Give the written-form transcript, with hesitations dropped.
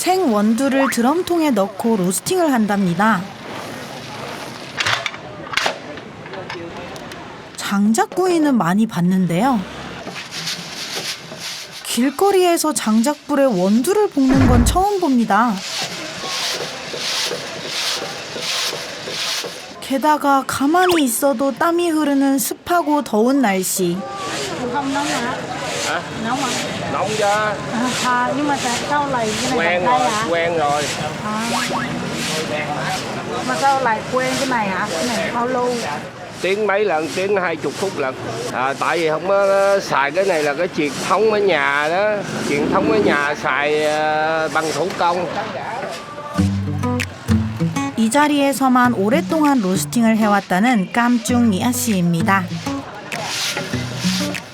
생 원두를 드럼통에 넣고 로스팅을 한답니다. 장작구이는 많이 봤는데요. 길거리에서 장작불에 원두를 볶는 건 처음 봅니다. 게다가 가만히 있어도 땀이 흐르는 습하고 더운 날씨. Nóng chứ. Nhưng mà sao lại cái này Quen đây rồi, ạ? quen rồi. Mà sao lại quen cái này ạ? Cái này bao lâu? Tiếng mấy lần, tiếng 20 phút lần. Tại vì không có xài cái này là cái truyền thống ở nhà đó. Truyền thống ở nhà xài bằng thủ công. 이 자리에서만 오랫동안 로스팅을 해왔다는 깜쭝 니아 씨입니다.